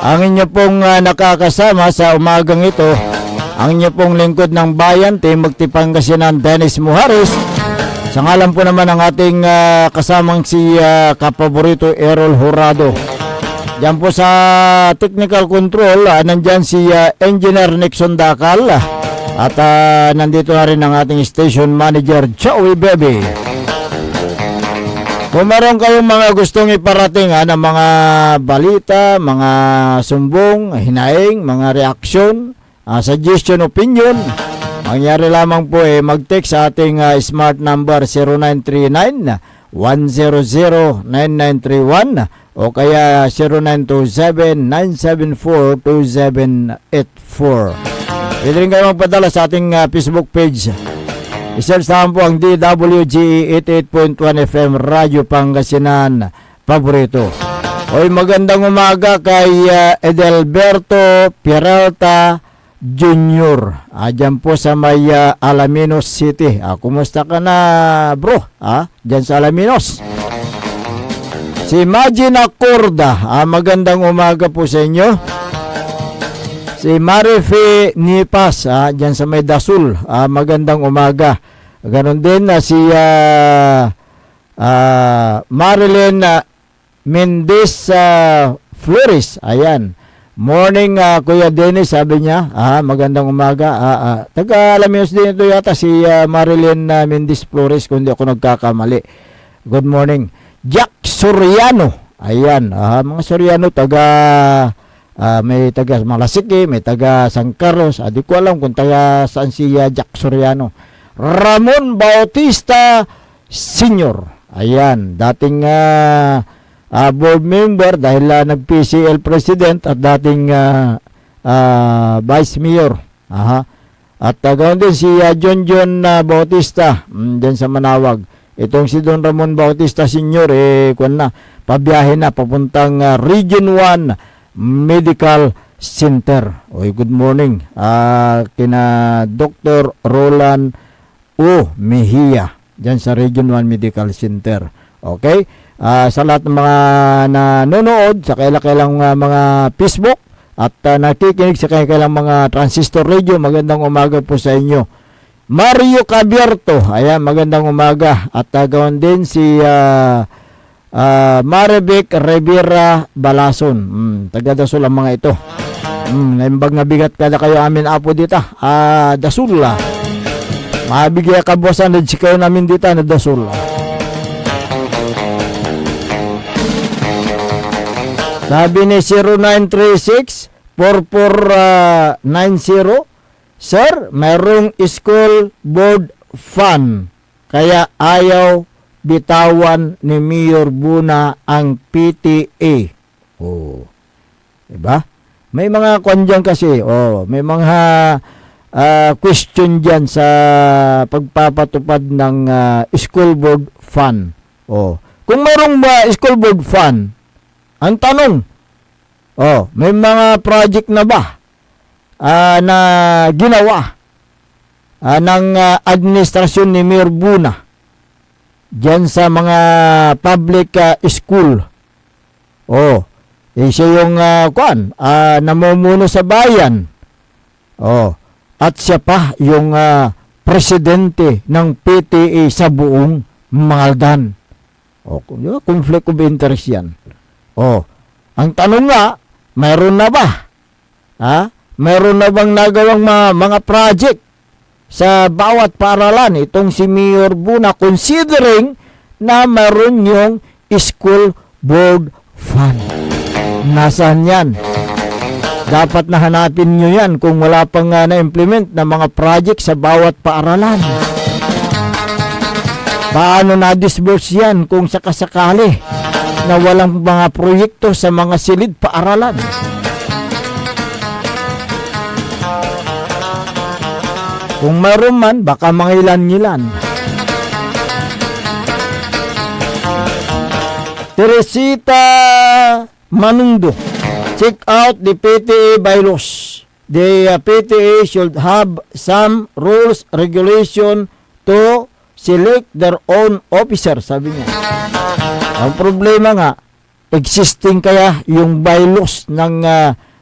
Ang inyo pong nakakasama sa umagang ito, ang inyo pong lingkod ng bayan, Timog Pangasinan, Dennis Muhares. Sa ngalan po naman ng ating kasamang si kapaborito Errol Horado. Diyan po sa technical control, nandyan si Engineer Nixon Dakal. At nandito na rin ang ating station manager, Joey Bebe. Kung meron kayong mga gustong iparating ng mga balita, mga sumbong, hinaing, mga reaksyon, suggestion, opinion, mangyari lamang po mag-text sa ating smart number 0939-100-9931 o kaya 0927-974-2784. Pwede rin kayo magpadala sa ating Facebook page. I-search naman po ang DWGE 88.1 FM Radio Pangasinan Paborito. Oy, magandang umaga kay Edelberto Peralta Jr. Diyan po sa may Alaminos City. Kumusta ka na, bro? Diyan sa Alaminos. Si Magina Corda, magandang umaga po sa inyo. Si Marife Nipas, dyan sa may Dasul, magandang umaga. Ganon din si Marilyn Mendez Flores. Ayan. Morning, Kuya Dennis, sabi niya. Magandang umaga. Taga-Alaminos din ito yata si Marilyn Mendez Flores, kung di ako nagkakamali. Good morning. Jack Soriano. Ayan. Mga Soriano, may taga Malasiki, may taga San Carlos. Di ko alam kung taga saan si Jack Soriano. Ramon Bautista Sr. Ayan, dating board member dahil nag-PCL president at dating vice mayor. At ganoon din si John Bautista din sa Manawag. Itong si Don Ramon Bautista Sr. Pabiyahe na papuntang Region 1 Medical Center. Good morning. Kina Dr. Roland O. Mejia dyan sa Region 1 Medical Center. Okay? Sa lahat ng mga nanonood sa kailang mga Facebook at nakikinig sa kailang mga transistor radio, magandang umaga po sa inyo. Mario Cabierto, ayan, magandang umaga. At gawin din si Marivic Rivera Balason. Taga-Dasul ang mga ito. Naimbag na bigat kada kayo amin apo dito. Dasul. Mabigyan kabuasan na kayo namin dito na Dasul. Sabi ni 0936-4490, Sir, mayroong school board fund. Kaya ayaw bitawan ni Mayor Buna ang PTA. Diba? May mga kwan dyan kasi. May mga question dyan sa pagpapatupad ng school board fund. Kung mayroong school board fund, ang tanong, may mga project na ba na ginawa ng administrasyon ni Mayor Buna dyan sa mga public school? Siya yung namumuno sa bayan. At siya pa yung presidente ng PTA sa buong Maldan. Conflict of interest yan. Ang tanong nga, mayroon na ba? Mayroon na bang nagawang mga project sa bawat paaralan itong si Mayor Buna, considering na mayroon yung school board fund? Nasaan yan? Dapat na hanapin nyo yan kung wala pang na-implement na mga project sa bawat paaralan. Paano na-disburse yan kung sakasakali na walang mga proyekto sa mga silid paaralan? Kung mayroon man, baka mga ilan-ilan. Teresita Manundo, check out the PTA bylaws. the PTA should have some rules, regulation to select their own officer, sabi niya. Ang problema nga, existing kaya yung bylaws ng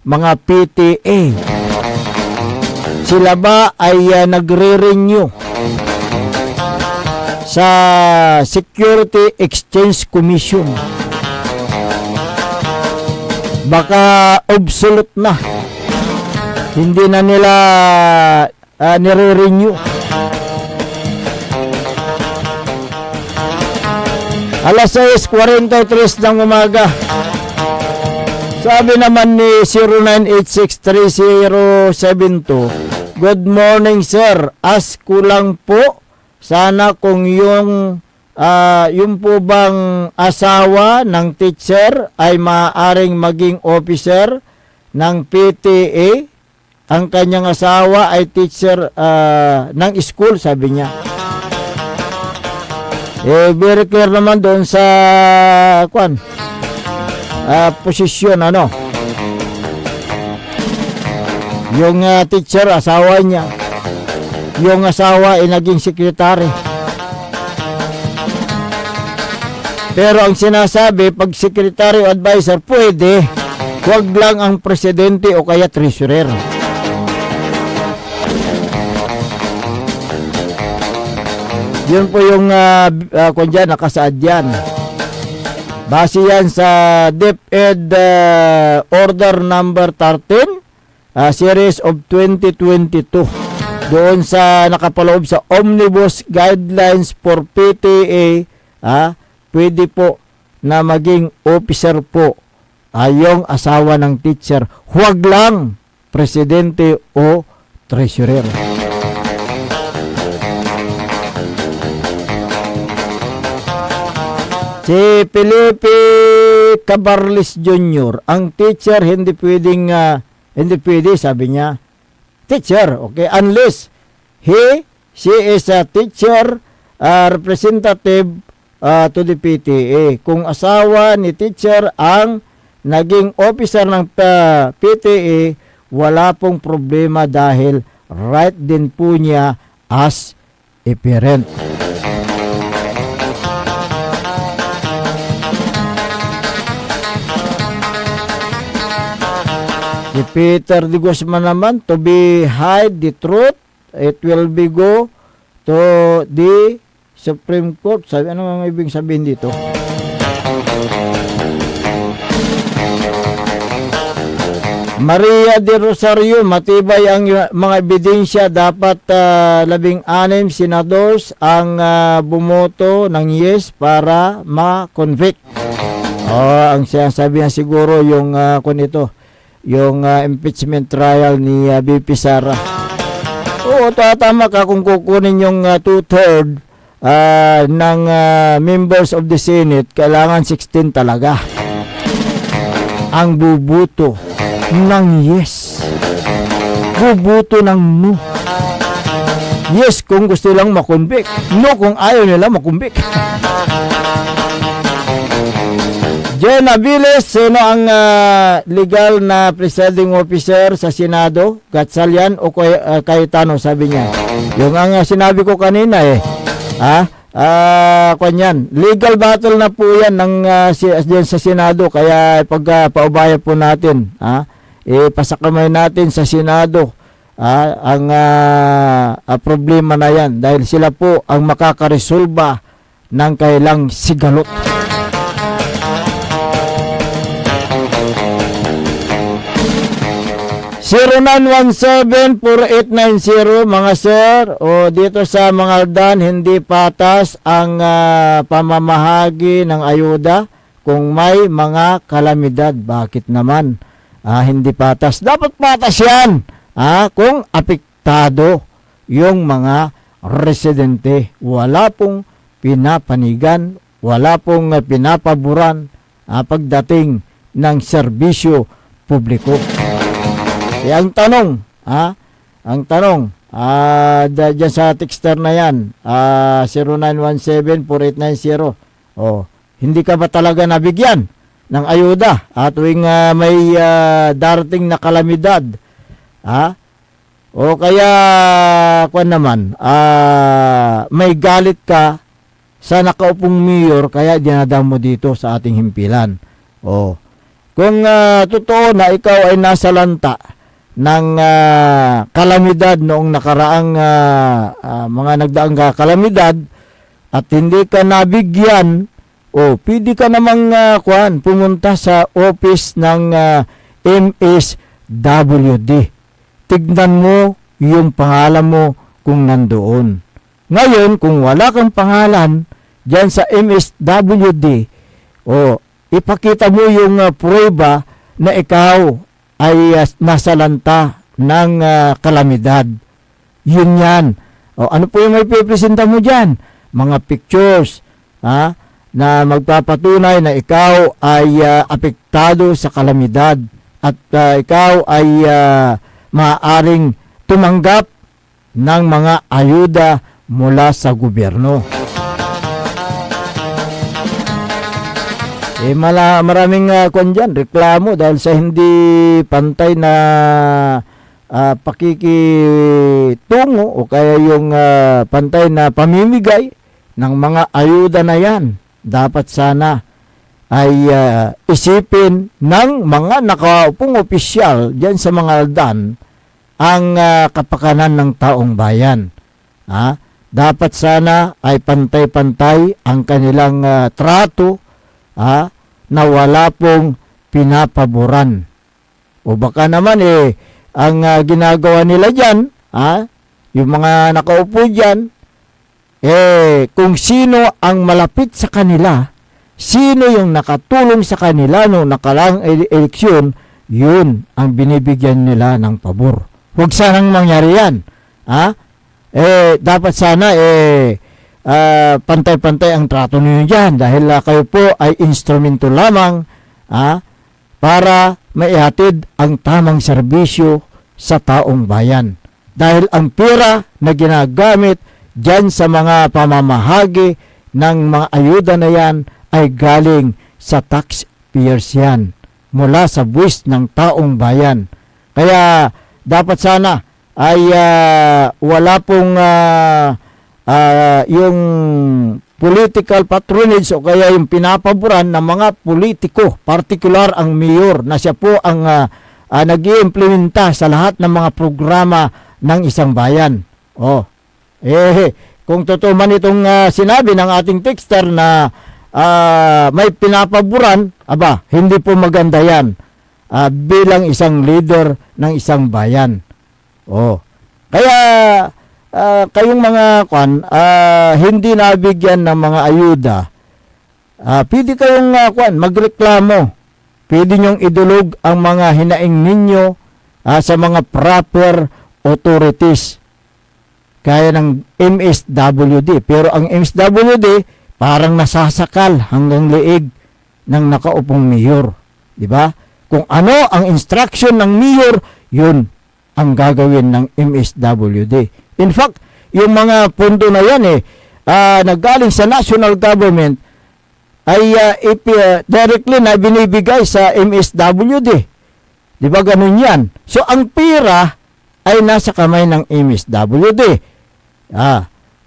mga PTA? Sila ba ay nagre-renew sa Security Exchange Commission? Baka obsolete na. Hindi na nila nire-renew. Alas 6:43 ng umaga. Sabi naman ni 09863072, good morning sir, ask ko lang po, sana kung yung po bang asawa ng teacher ay maaaring maging officer ng PTA. Ang kanyang asawa ay teacher ng school, sabi niya. Very clear naman doon sa posisyon, yung teacher, asawa niya. Yung asawa ay naging sekretary. Pero ang sinasabi, pag secretary o advisor, pwede. Huwag lang ang presidente o kaya treasurer. Yun po yung nakasaad yan. Base yan sa DepEd Order number 13, Series of 2022. Doon sa nakapaloob sa Omnibus Guidelines for PTA, pwede po na maging officer po yung asawa ng teacher. Huwag lang presidente o treasurer. Si Felipe Cabarles Jr., ang teacher hindi pwede, sabi niya. Teacher, okay, unless she is a teacher representative to the PTA. Kung asawa ni teacher ang naging officer ng PTA, wala pong problema dahil right din po niya as a parent. Si Peter de Guzman naman, to be hide the truth, it will be go to the Supreme Court. Sabi, ano ang ibig sabihin dito? Maria de Rosario, matibay ang mga ebidensya. Dapat 16 senadors ang bumoto ng yes para ma-convict. Ang sinasabi niya siguro yung yung impeachment trial ni BP Sara. Oo, tama ka kung kukunin yung 2/3 ng members of the Senate, kailangan 16 talaga ang bubuto ng yes, bubuto ng no. Yes kung gusto lang makonvict, no kung ayaw nila makonvict. John Aviles, sino ang legal na presiding officer sa Senado? Gatchalian o Cayetano, sabi niya. Yung ang sinabi ko kanina kanyan. Legal battle na po yan ng sa Senado, kaya pag paubaya po natin, pasakamay natin sa Senado ang problema na yan, dahil sila po ang makakaresolba ng kailang sigalot. (0917-4890) mga sir, o dito sa mga Aldan, hindi patas ang pamamahagi ng ayuda kung may mga kalamidad. Bakit naman hindi patas? Dapat patas yan kung apektado yung mga residente. Wala pong pinapanigan, wala pong pinapaboran pagdating ng serbisyo publiko. Ang tanong, dyan sa texter na yan, 0917-4890, hindi ka ba talaga nabigyan ng ayuda tuwing may darating na kalamidad? Ha? O kaya, kwan naman, may galit ka sa nakaupong mayor, kaya dinadam mo dito sa ating himpilan. O, kung totoo na ikaw ay nasa lanta ng kalamidad noong nakaraang mga nagdaang kalamidad at hindi ka nabigyan, o pwede ka namang pumunta sa office ng MSWD. Tignan mo yung pangalan mo kung nandoon. Ngayon, kung wala kang pangalan dyan sa MSWD, ipakita mo yung prueba na ikaw ay nasa lanta ng kalamidad. Yun yan. Ano po yung may pipresenta mo dyan? Mga pictures, na magpapatunay na ikaw ay apektado sa kalamidad at ikaw ay maaaring tumanggap ng mga ayuda mula sa gobyerno. Maraming reklamo dahil sa hindi pantay na pakikitungo o kaya yung pantay na pamimigay ng mga ayuda na yan. Dapat sana ay isipin ng mga nakaupong opisyal dyan sa mga aldan ang kapakanan ng taong bayan. Dapat sana ay pantay-pantay ang kanilang trato na wala pong pinapaboran. O baka naman ang ginagawa nila dyan, yung mga nakaupo dyan, kung sino ang malapit sa kanila, sino yung nakatulong sa kanila noong nakaraang eleksyon, yun ang binibigyan nila ng pabor. Huwag sanang mangyari yan. Dapat sana pantay-pantay ang trato ninyo dyan dahil kayo po ay instrumento lamang para maihatid ang tamang serbisyo sa taong bayan. Dahil ang pera na ginagamit dyan sa mga pamamahagi ng mga ayuda na yan ay galing sa taxpayers yan, mula sa buwis ng taong bayan. Kaya dapat sana ay wala pong yung political patronage o kaya yung pinapaboran ng mga politiko, particular ang mayor na siya po ang nag-iimplementa sa lahat ng mga programa ng isang bayan. Kung totoo man itong sinabi ng ating texter na may pinapaboran, hindi po maganda yan bilang isang leader ng isang bayan. Kaya kayong mga hindi nabigyan ng mga ayuda, pwede kayong magreklamo. Pwede nyong idulog ang mga hinaing ninyo sa mga proper authorities kaya ng MSWD. Pero ang MSWD parang nasasakal hanggang leeg ng nakaupong mayor. Diba? Kung ano ang instruction ng mayor, yun ang gagawin ng MSWD. In fact, yung mga pondo na yan naggaling sa national government ay directly na binibigay sa MSWD. Di ba ganun yan? So, ang pera ay nasa kamay ng MSWD.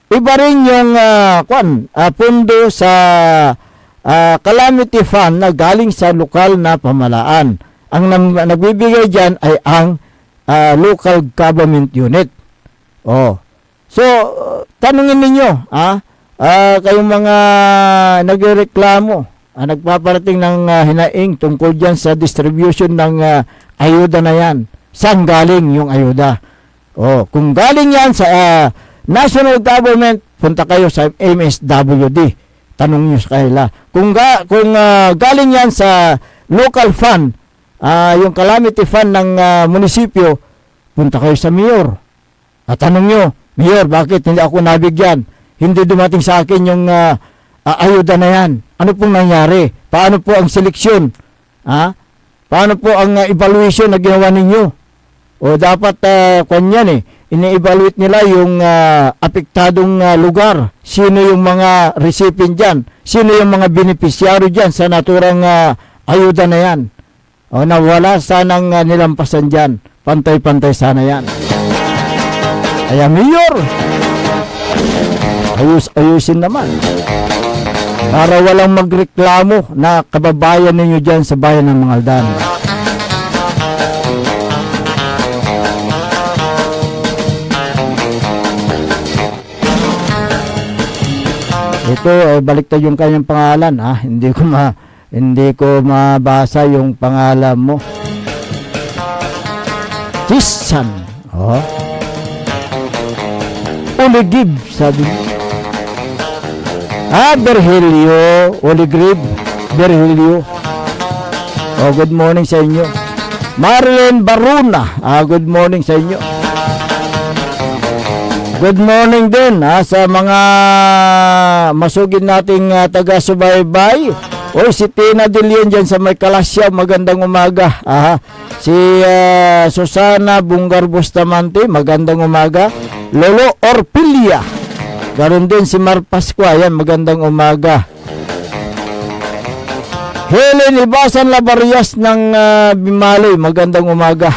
Iba rin yung pondo sa calamity fund na galing sa lokal na pamahalaan. Ang nagbibigay dyan ay ang local government unit. So, tanungin ninyo, kayong mga nagreklamo, nagpaparating ng hinaing tungkol dyan sa distribution ng ayuda na yan. Saan galing yung ayuda? Kung galing yan sa national government, punta kayo sa MSWD. Tanong nyo sa kanila. Kung galing yan sa local fund, yung calamity fund ng munisipyo, punta kayo sa mayor. At tanong nyo, Mayor, bakit hindi ako nabigyan? Hindi dumating sa akin yung ayuda na yan. Ano pong nangyari? Paano po ang seleksyon? Paano po ang evaluation na ginawa ninyo? O dapat ini-evaluate nila yung apektadong lugar. Sino yung mga recipient dyan? Sino yung mga beneficiary dyan sa naturang ayuda na yan? Na wala sanang nilampasan dyan. pantay-pantay sana yan. Kaya Mayor, ayusin naman. Para walang magreklamo na kababayan ninyo dyan sa bayan ng Mangaldan. Ito, baliktad yung kanyang pangalan, ha. Hindi ko mabasa yung pangalan mo. Tisan. Oh. Oligib, sabi mo. Berhelio, Oligrib, Berhelio. Oh, good morning sa inyo. Marilyn Baruna, good morning sa inyo. Good morning din sa mga masugid nating taga-subaybay. O si Tina Dilion dyan sa may Kalasyaw, magandang umaga. Si Susana Bungar Bustamante, magandang umaga. Lolo Orpilia, garon din si Mar Pascua, yan, magandang umaga. Helen Ibasan Labarias ng Bimaloy, magandang umaga.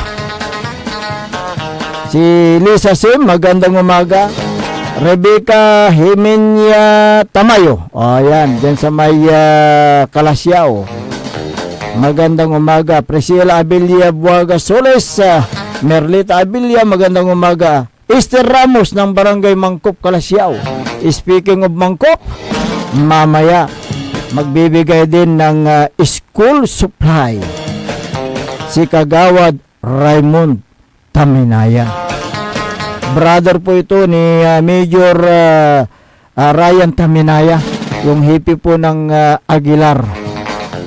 Si Lisa Sim, magandang umaga. Rebecca Himenya Tamayo, yan, dyan sa may Kalasyaw, magandang umaga. Priscilla Abilia Buaga Soles, Merlita Abilia, magandang umaga. Esther Ramos ng Barangay Mangkop, Kalasyaw. Speaking of Mangkop, mamaya magbibigay din ng school supply si Kagawad Raymond Taminaya. Brother po ito ni Major Ryan Taminaya, yung hippie po ng Aguilar.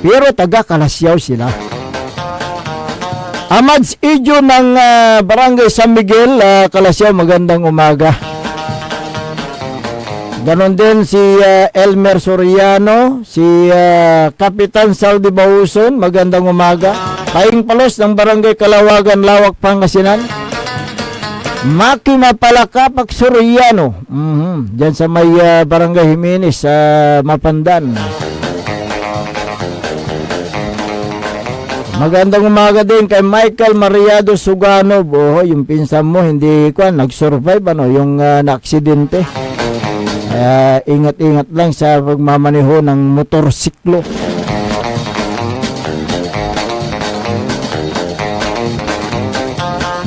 Pero taga Kalasyaw sila. Amads Ijo ng Barangay San Miguel, Kalasyaw, magandang umaga. Ganon din si Elmer Soriano, si Kapitan Saldi Bauson, magandang umaga. Paing Palos ng Barangay Kalawagan, Lawak, Pangasinan. Maki Mapalakapak Soriano, dyan sa may Barangay Jimenez, Mapandan. Magandang umaga din kay Michael Mariado Sugano. Yung pinsan mo hindi nag-survive yung na-aksidente. Ingat-ingat lang sa pagmamaneho ng motorsiklo.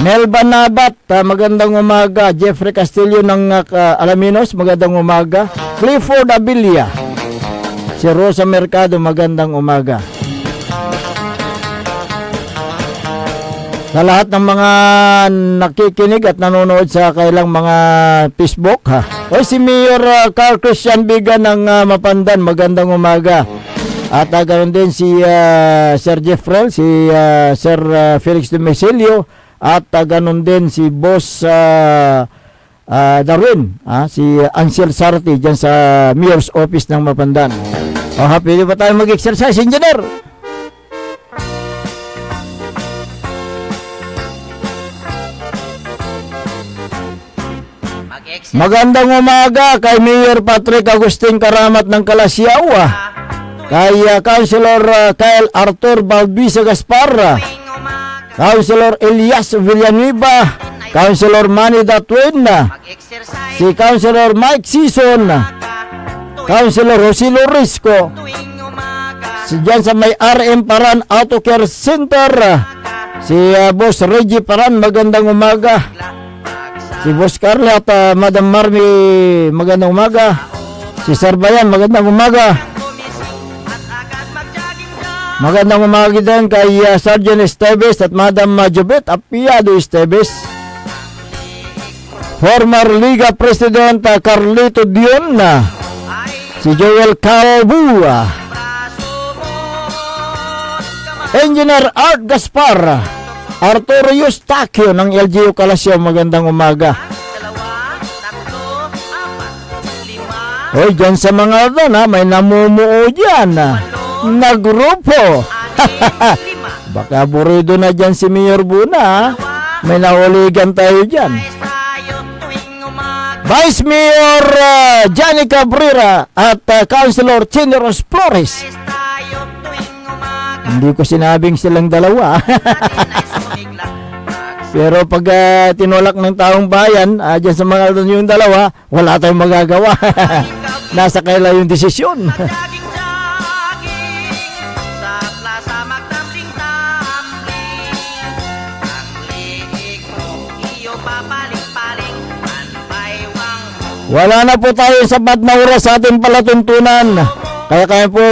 Melba Nabat, magandang umaga. Jeffrey Castillo ng Alaminos, magandang umaga. Clifford Abilia, si Rosa Mercado, magandang umaga. Sa lahat ng mga nakikinig at nanonood sa kailang mga Facebook, o si Mayor Carl Christian Biga ng Mapandan, magandang umaga. At ganoon din si Sir Jeffrel, si Sir Felix Domicilio, at ganoon din si Boss Darwin, si Ansel Sarti dyan sa Mayor's Office ng Mapandan. Pwede ba tayo mag-exercise, Engineer? Magandang umaga kay Mayor Patrick Agustin Karamat ng Kalasyaw, kay Councilor Kyle Arthur Balbisa Gaspar, Councilor Elias Villanueva, Councilor Manny Datwin, si Councilor Mike Sison, Councilor Jose Lorisco, si dyan sa may RM Paran Auto Care Center, si Boss Reggie Paran, magandang umaga. Si Boss Carla at Madam Marmy, magandang umaga. Si Sir Bayan, magandang umaga. Magandang umaga din kay Sergeant Esteves at Madam Jobet Apiado Esteves. Former Liga President Carlito Dion, si Joel Calbu, Engineer Art Gaspar, Arturo Eustaquio ng LGU Kalasyaw, magandang umaga. Dyan sa mga doon, may namumuo dyan na grupo. Baka burido na dyan si Mayor Buna, may nahuligan tayo dyan. Vice Mayor Johnny Cabrera at Councilor Chineros Flores. Hindi ko sinabing silang dalawa. Pero pag tinulak ng taong bayan, dyan sa mga yung dalawa, wala tayong magagawa. Nasa kaila yung desisyon. Wala na po tayo sapat na oras sa ating palatuntunan. Kaya po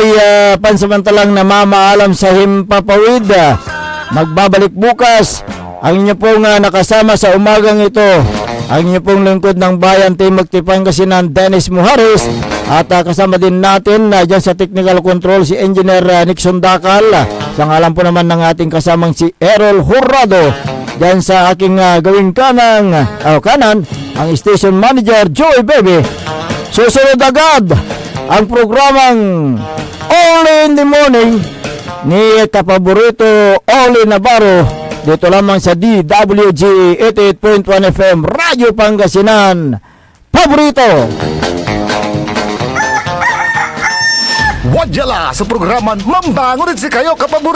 pansamantalang namamaalam sa himpapawid. Magbabalik bukas. Ang inyo pong nakasama sa umagang ito. Ang inyo pong lingkod ng bayan, Team Magtipangasinan, Dennis Muhares. At kasama din natin dyan sa technical control si Engineer Nixon Dakal. Sa ngalan po naman ng ating kasamang si Errol Hurrado. Dyan sa aking gawing kanan, ang station manager Joey Bebe. Susunod agad ang programang Only in the Morning ni kapaborito Oli Navarro dito lamang sa DWG 88.1 FM Radyo Pangasinan. Paborito! Wadyala sa programan Mambangon si kayo kapaborito.